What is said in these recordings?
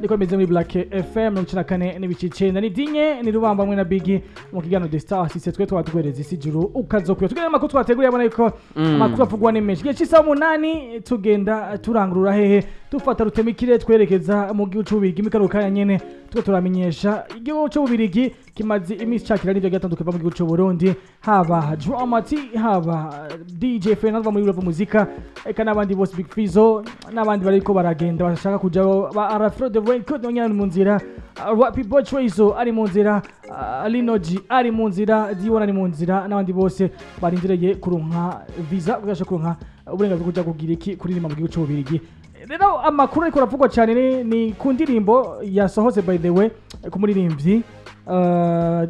niko bimeze muri Black FM 94 n'ibice 9 ni dinye ni rubamba mwe na Bigiye mu kigano The Star sise twe twatwereza isi juru ukazokwiye tugenda makuru twateguriye abona yuko amakuru avugwa n'emeje gihe cy'isa 8 tugenda turangurura hehe tufata rutemikire twerekeza mu gihugu cy'ubirigi imikaruka nyene twe turamenyesha igihugu cy'ubirigi kimaze imisi cyakira n'ibyo gatandukanye mu gihugu cy'u Burundi haba Dramati haba DJ Fernando muri uyivuzeko eka n'abandi bose Big Fizo n'abandi bariko baragenda bashaka kuja ba Arafro de Raincoat nyane mu nzira Wapi Boy Choizo ari mu nzira Linoji ari mu nzira Diona ari mu nzira n'abandi bose barindireye kuronka visa kugasha kuronka uburenganzira kuja kugira iki kuririmba mu gihugu cy'ubirigi. Rero amakuru ariko ravugwa cyane ni ku ndirimbo yasohotse by the way ku muririmbyi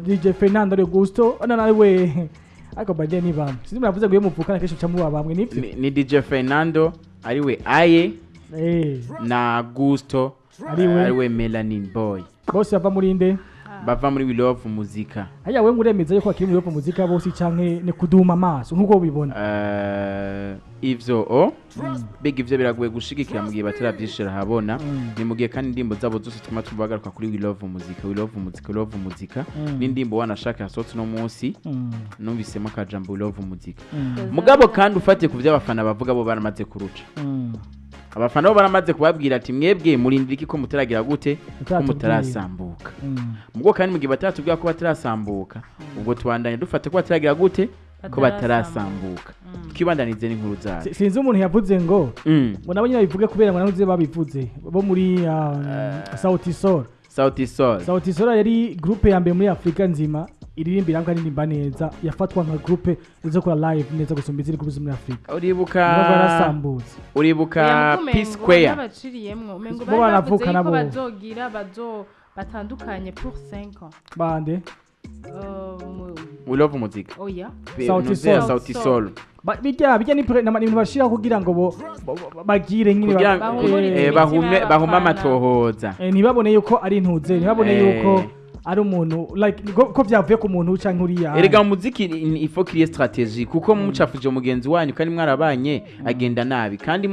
DJ Fernando Augusto we ako by the ni bam sinzi muravuze ngo yemuvukana kesho cyamu babamwe nivyo ni DJ Fernando ari we aye na Augusto ari we Melanin Boy bose bava muri inde bava muri We Love Muzika. Haya we nguremeza yuko akiri muri We Love Muzika bose canke ne kuduma amaso nkuko ubibona ivyo big ivyo biragoye gushigikira mu gihe bataravyishira Ahabona ni mu gihe kandi indimbo zabo zose tuma tubagaruka kuri We Love Muzika We Love Muzika We Love Muzika n'indimbo wanashaka sotse no munsi numvisemo akajambo We Love Muzika mugabo kandi ufate ku vy'abafana bavuga bo baramaze kuruca abafana bo baramaze kubabwira ati mwebwe murindira iki ko mutaragira gute ko mutarasambuka mubwo kandi mu gihe batatubwira ko batarasambuka ubwo tubandanye dufate ko bataragira gute ko batarasambuka twibandanize n'inkuru zacu sinzi umuntu yavuze ngo ngo nabo nyine bivuge kubera ngo nanuze babivuze bo muri Sauti Sol yari groupe ya mbere muri Afrika nzima iririmbira kandi ndimba neza yafatwa nka groupe izo kora live neza gusumba izindi kubiza muri Afrika uribuka Peace Square abaciriyemwo mengo baravuze ko bazogira batandukanye pour 5 ans bande We Love Muzika oya Sauti Sol bijya ni bashira kugira ngo bagire nyine bahuma amatohoza ntibabone yuko ari intuze ntibabone yuko ari umuntu like ko vyavuye ku muntu uca nkuriya erega muziki ifo kriye strategie kuko mucafuje umugenzi wanyu kandi mwarabanye agenda nabi kandi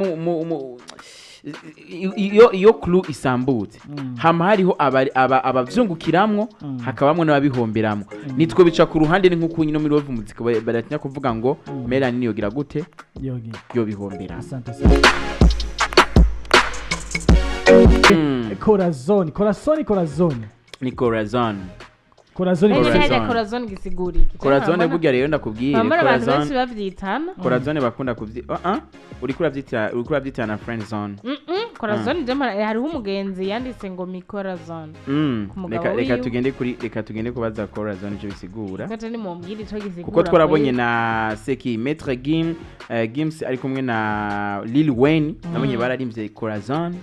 iyo clue isambutse hama hariho abavyungukiramwo hakabamwe n'ababihomberamwo nitwe bica ku ruhande ni nkuko nyino muri Love Muzika baratinya kuvuga ngo Melanie yogira gute yo bihombera asante Corazon ni Corazon Corazon gisiguri Corazon burya rero ndakubwiye abantu benshi bavyitana Corazon bakunda uri kuravyitana na friend zone Corazon hariho umugenzi yanditse ngo mi Corazon reka tugende kubaza Corazon icyo bisigura gato ni mumbwire ico gisigura kuko twarabonye na Seki Maître Gims ari kumwe na Lil Wayne nabonye bararimbye Corazon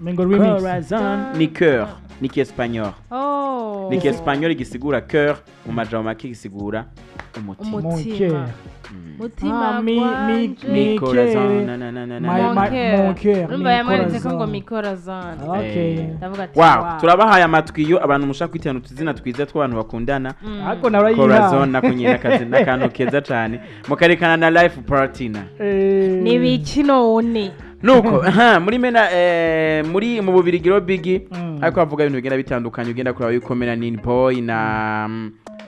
ni cœur ni Espagnol ni Espagnol gisigura cœur mu majambo make gisigura umutima mutima mi Corazon mon cœur rumba yamanitse ko ngo mi Corazon ndavuga ati wow turabahaye amatwi iyo abantu mushaka kwitana utuzina twiza tw'abantu bakundana ariko narayiha Corazon nakunyera akazi n'akantu keza cyane mukarekana na life partner ni biki none nuko muri mena muri mu bubirigiro Bigi ariko avuga ibintu bigenda bitandukanye ugenda kuraba yuko Melanin Boy na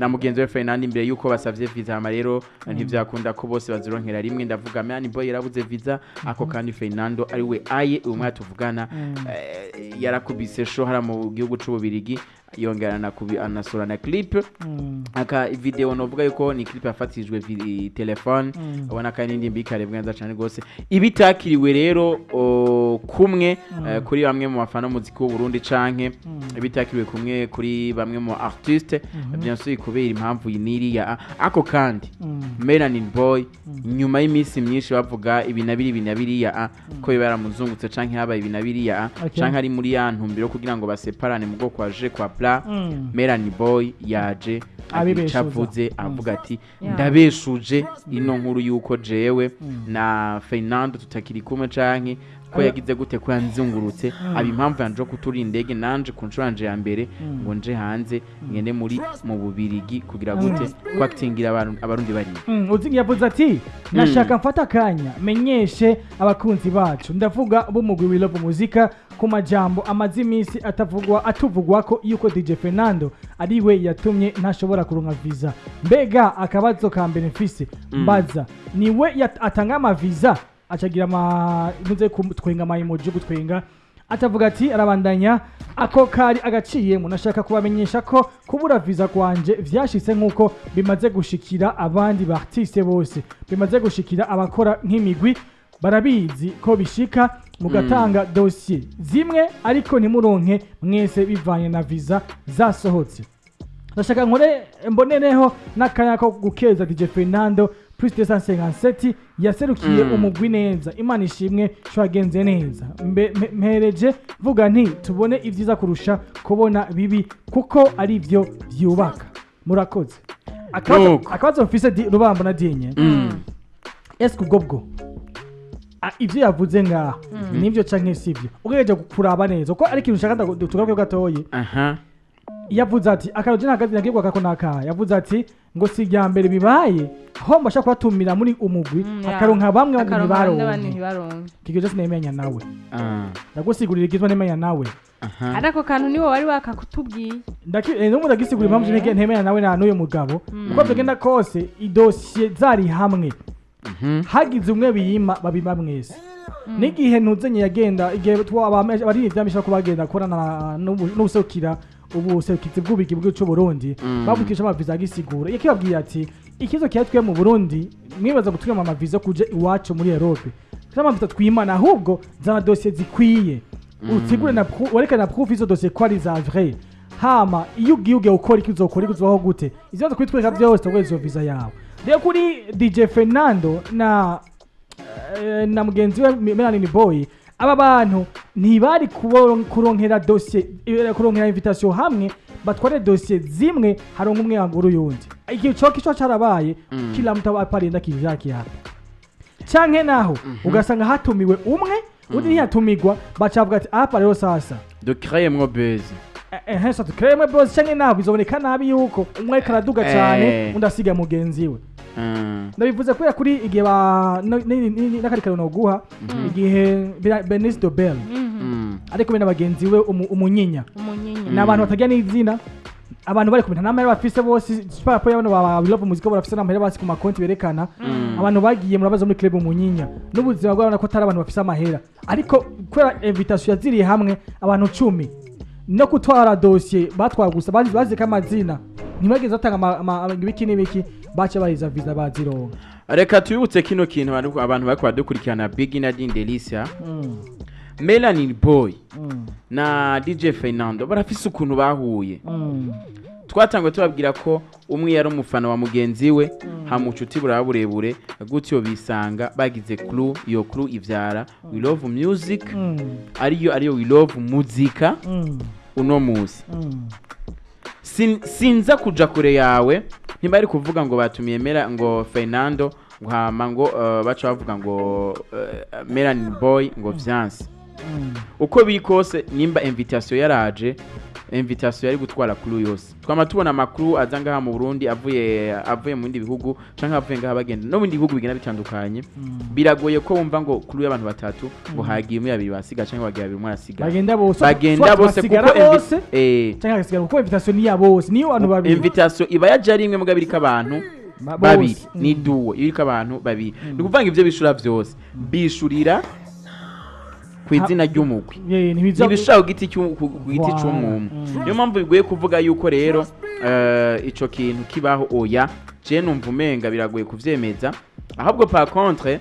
mugenzi we Fernando imbere yuko basavye visa hama rero ntivyakunda ko bose bazironkera rimwe ndavuga Melanin Boy yarabuze visa ako kandi Fernando ari we aye umwe tuvugana yarakubise show hara mu gihugu c'ububirigi yongerana anasura na clip aka video novuga yuko ni clip yafatijwe telefone ubona kandi indimbi karebwa neza cyane gose ibitakiriwe rero kumwe kuri bamwe mu bafana muziki w'u Burundi canke ibitakiriwe kumwe kuri bamwe mu artiste bien sûr kubera impamvu yiniriya ako kandi Melanin Boy nyuma y'imisi myinshi bavuga ibinabiriya ko baramuzungutse canke habaye ibinabiriya canke ari muri ya ntumbiro kugira ngo baseparane mu bwo kwaje kwa pla Melanin Boy yaje abicavuze avuga ati ndabeshuje ino nkuru yuko jewe na Fernando tutakiri kumwe canke ko yagize gute ko yanzungurutse aba impamvu yanje kuturi indege nanje ku nshuro yanje ya mbere ngo nje hanze ngende mu Bubirigi kugira gute kwakitingira abarundi bari uzingi yavuze ati nashaka mfata akanya menyeshe abakunzi bacu ndavuga b'umugwi we Love Muzika ku majambo amazi iminsi atuvugwa ko yuko DJ Fernando ariwe yatumye ntashobora kuronka visa mbega akabazo ka mbere mfise mbaza niwe atanga ama visa acagira ntuze kutwenga ama emoji gutwenga atavuga ati arabandanya ako kari agaciyemo nashaka kubamenyesha ko kubura visa kwanje vyashitse nkuko bimaze gushikira abandi ba artiste bose bimaze gushikira abakora nk'imigwi barabizi ko bishika mugatanga dossier zimwe ariko ntimuronke mwese bivanye na visa zasohotse nashaka nkore mboneneho n'akanya ko gukeza DJ Fernando plus 257 yaserukiye umugwi neza imana ishimwe cyagenze neza mpereje vuga nti tubone ivyiza kurusha kubona bibi kuko ari byo byubaka murakoze akabazo mfise rubambo na dienye eske ubwo ivyo yavuze ngaha nivyo canke sivyo ugereje kuraba neza uko ari kintu shaka tugaruke gatoye yavuze ati akaroje ntagazi nagirwa kako naka yavuze ati ngo si rya mbere bibaye aho mbasha kubatumira muri umugwi akaronka bamwe bandi baronke kigeje sinemenya nawe ndagusigurira igizwe nemenya nawe ariko kantu niwo wari wakakutubwiye no mudagisigurira impamvu ntege ntemenya nawe na n'uyo mugabo uko byagenda kose idosiye zari hamwe hagize umwe biyima babima mwese n'igihe ntuzenye yagenda igihe bari ivyamisha ko bagenda korana n'ubusokira ubu serukizi bw'ubigi bw'icyo Burundi babukisha amaviza agisigura yakibabwiye ati ikizo cyatwe mu Burundi mwibaza gutwima amaviza kuje iwacu muri Europe amaviza twimana ahubwo za dossier zikwiye utigure na werekana proof izo dossier ko ari za vrai hama iyo ugiye ukora ikizokora ikuzaho gute izo kwitweka byose tugweze iyo visa yawe rero kuri DJ Fernando na mugenzi we Melanie Boy aba bantu ntibari kuronkera dossier kuronkera invitation hamwe batware dossier zimwe haronka umwe nguru yundi igihe cyo cyarabaye kila mtu aparenda kivyaki hapa canke naho ugasanga hatumiwe umwe undi ntiyatumigwa bacavuga ati apa rero sasa de créer mo buzz ça de créer mo buzz canke naho bizoboneka nabi yuko umwe karaduga cyane undasiga mugenzi we ndabivuze ko kuri igihe nakarikaro no guha igihe Benisto Bell ariko bene abagenzi we umunyinya n'abantu batagira n'izina abantu bari kumenya namara bafise bose papo y'abantu ba Love Muzika barafise namara basi ku makonti berekana abantu bagiye murabaza muri club umunyinya n'ubuzima bw'abana ko atari abantu bafise amahera ariko kwera invitation yaziriye hamwe abantu 10 no kutwara dossier batwara gusa bazi kamazina ntibageze atanga ibiki n'ibiki bacha bariza visa bazironka reka tubutse kino kintu abantu bari kwadukurikirana Bigiye na Delisia Melanie Boy na DJ Fernando barafise ukuntu bahuye twatangwe tubabwira ko umwe yari umufana wa mugenzi we hamucuti buraburebure gutyo bisanga bagize crew iyo crew ivyara We Love Music ariyo We Love Muzika uno muzi sinza kuja kure yawe ntibari kuvuga ngo batumiye ngo Fernando ngo hama ngo baca bavuga ngo Melanie Boy ngo vyanse uko biri kose nimba invitation yaraje invitation yari gutwara crew yose twama tubona amakuru azanga ha mu Burundi avuye mu bindi bihugu canke avuye ngaha bagenda no bindi bihugu bigena bitandukanye biragoye ko wumva ngo crew y'abantu batatu ngo hagiye mu yabiri basiga canke bagiye babiri mu arasiga bagenda bose kuko canke agasigara kuko invitation ni ya bose niyo abantu babiri invitation iba yaje ari imwe mugabiri k'abantu babiri ni duo iriko abantu babiri ni kuvanga ivyo bishura vyose bishurira kwizina ry'umugwi nibishaka giti cy'umwumwe niyo mpamvu bigoye kuvuga yuko rero ico kintu kibaho oya je numva umenga biragoye kuvyemeza ahubwo par contre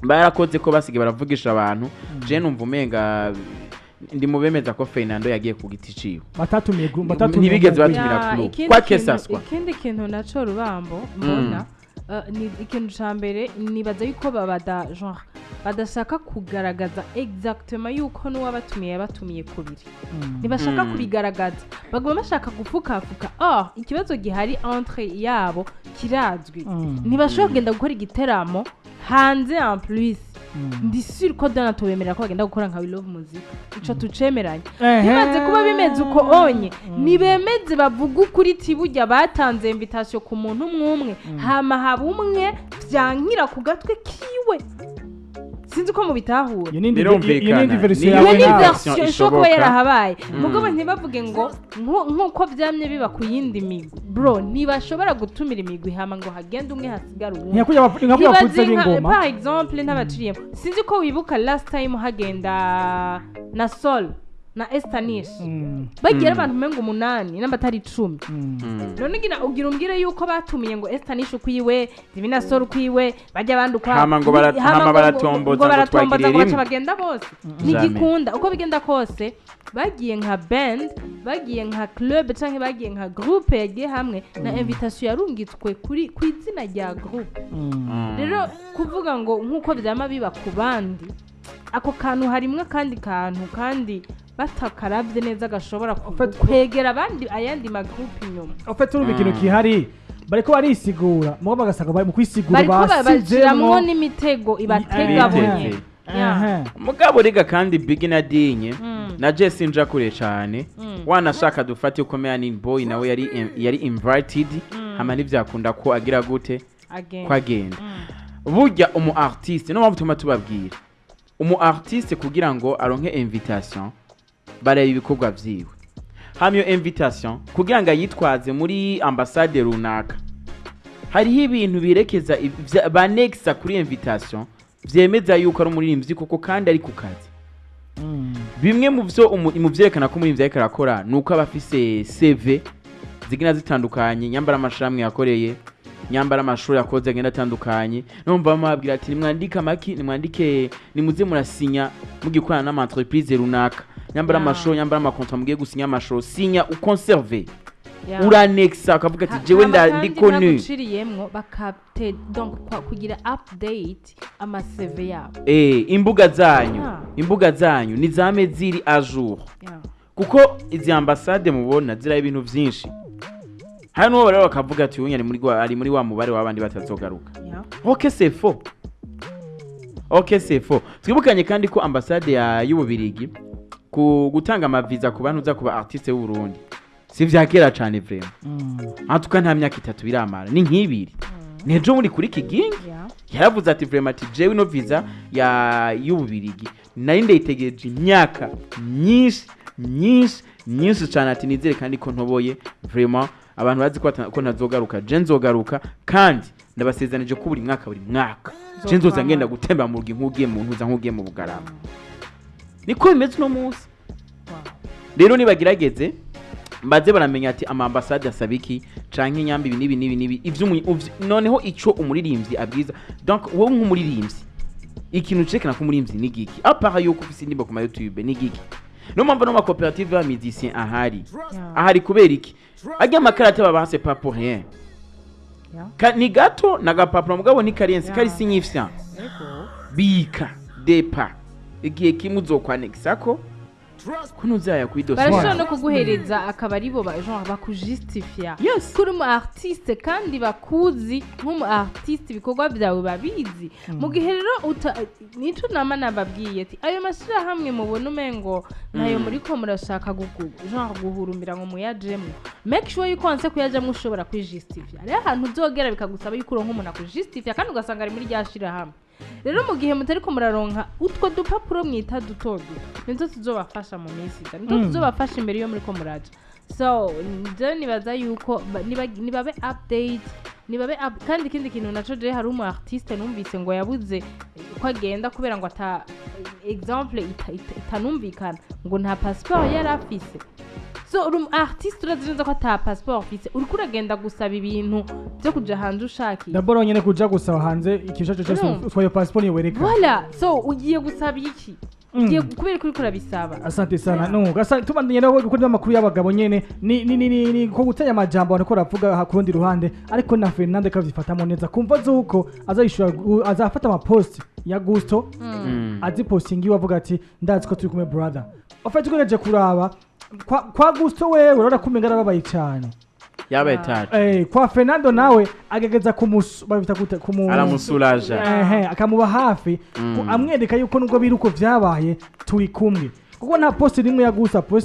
barakoze ko basige baravugisha abantu je numva umenga ndi mubemeza ko Fernando yagiye ku giti ciwe batatumiye ntibigeze batumira kuru kwa kesaswa ikindi kintu naco rubambo mbona ni ikintu cyambere nibaza yuko babada genre badashaka kugaragaza exactement yuko n'uwabatumiye yabatumiye kubiri ntibashaka kubigaragaza bagomba bashaka gufukafuka ikibazo gihari entre yabo kirazwi ntibashobora kugenda gukora igiteramo hanze en plus ndi sure ko Dana tubemerera ko bagenda gukora nka We Love Music ico tucemeranye bimaze kuba bimeze uko onye nibemeze bavuga ukuri tiburya batanze invitation ku muntu umwe hama habumwe vyankira ku gatwe kiwe sinzi ko mubitahura iyo nindi version iyo yawe ni nawe version ishobora yarahabaye mugabo ntibavuge ngo nkuko vyamye biba ku yindi migwi bro ntibashobora gutumira imigwi hama ngo hagende umwe hasigara uwundi nkakuya kuze b'ingoma par exemple n'abaciriyemo sinzi ko wibuka last time hagenda na Sol na Estanish bagira abantu mengo 8 n'abatari 10 none ngira ugira umbwire yuko batumiye ngo Estanish ukwiwe Divina Sol ukwiwe bajya abandi ukwa hama ngo baratomboza ngo twagirire ngo baca bagenda bose nigikunda uko bigenda kose bagiye nka band bagiye nka club canke bagiye nka groupe yagiye hamwe na invitation yarungitswe kuri kwizina rya groupe rero kuvuga ngo nkuko byama biba ku bandi ako kantu harimwe kandi batakarabye neza gashobora kwegera abandi ayandi magroupe inyuma ufite urubikino kihari bariko barisigura mubo bagasanga bari mu kwisigura basizemo n'imitego ibatega bonye mugabo rega kandi Bigina dinye na Jesse nja kure cyane wanashaka dufate ukomeye ni boy nawe yari invited hama n'ivyakunda ko agira gute kwagenda burya umu artiste no mpamvu tubabwira umu artiste kugira ngo aronke invitation bareba ibikorwa vyiwe hamyo invitation kugira ngo yitwaze muri ambassade runaka hariho ibintu birekeza banexa kuri invitation vyemeza yuko ari umuririmbyi koko kandi ari ku kazi bimwe mu byo umuvyerekana ko umuririmbyi ariko arakora nuko abafise CV zigina zitandukanye nyambara amashamwe yakoreye nyambara amashuri yakoze agenda atandukanye numva bamabwira ati nimwandika maki nimwandike nimuze murasinya mugikorana n'ama entreprise runaka nyambara amashuri nyambara amakontra mugiye gusinya amashuri sinya uconserve uranexa akavuga ati jewe ndiko nu uciriyemwo bakapte donc kugira update ama CV yabo imbuga zanyu nizame ziri a jour kuko izi ambassade mubona zira ibintu vyinshi hano bari bakavuga ati unyari muri wa mubare w'abandi batazogaruka okay c'est faux twibukanye kandi ko ambassade y'ububirigi ku gutanga amaviza ku bantu za kuba artiste y'u Burundi si vyakera cyane vraiment atuka nta myaka 3 biramara ni nk'ibiri nejo muri kuri kigingi yaravuze ati vraiment ati jewe no visa y'ububirigi nari ndayitegereje imyaka nyinshi cyane ati nizere kandi ko ntoboye vraiment abantu bazi ko nazogaruka je nzogaruka kandi ndabasezanije ko buri mwaka je nzoza ngenda gutemba mu rugi nkugiye mu ntuza nkugiye mu Bugarama niko bimeze no munsi rero nibagerageze mbaze baramenya ati ama ambassade asabiki canke nyambi nibi ivyo noneho ico umuririmbyi abwiza donc wowe nk'umuririmbyi ikintu cekana ko umuririmbyi ni giki apara yuko ufise indimbo ku YouTube ni giki no mpamvu no ma coopérative ya musicien ahari kubera iki ajya makarate babase pas pour rien ni gato na gapapuro mugabo ni karensi kari significant bika depa igihe kimuzokwanexa ko kunuzaya kuidosa barashobora no kuguhereza akaba aribo genre bakujustifia kuri mu artiste kandi bakuzi nk'umu artiste bikorwa byawe babizi mu gihe rero nico nama nababwiye ati ayo mashira hamwe mubona umengo nayo muri ko murashaka genre guhurumbira ngo muyajemo make sure yuko anse kuyajamo ushobora kwijustifia rero ahantu uzogera bikagusaba yuko uronka umuntu akujustifia kandi ugasanga ari muri ryashira hamwe rero mu gihe mutari ko muraronka utwo dupapuro mwita dutodo nizo tuzobafasha mu minsi nizo tuzobafasha imbere yo muri ko muraje so nje nibaza yuko nibabe update kandi ikindi kintu naco je hari umu artiste numvise ngo yabuze ko agenda kubera ngo ata exemple itanumvikana ngo nta passport yari afise so artiste urazinza ko ata passport afise uri kuragenda gusaba ibintu byo kuja hanze ushaki daboro nyene kuja gusaba hanze ikishacho cyose utwaye passport yewereka voilà so ugiye gusaba iki ugiye kubera kuri kurabisaba asante sana no gasa tubandanye naho gukora amakuru y'abagabo nyene ni ko gutanya amajambo abantu ko ravuga hakurundi ruhande ariko na Fernando kavyifatamo neza kumva zuko azafata ama post ya Gusto azi postingi wavuga ati ndazi ko turi kumwe brother ofite tugereje kuraba kwa Gusto wewe urora kumenga arababaye cyane yabaye taje kwa Fernando nawe agegeza aramusuraje akamuba hafi amwereka yuko nubwo biri uko vyabaye turi kumwe kuko nta post rimwe yagusa post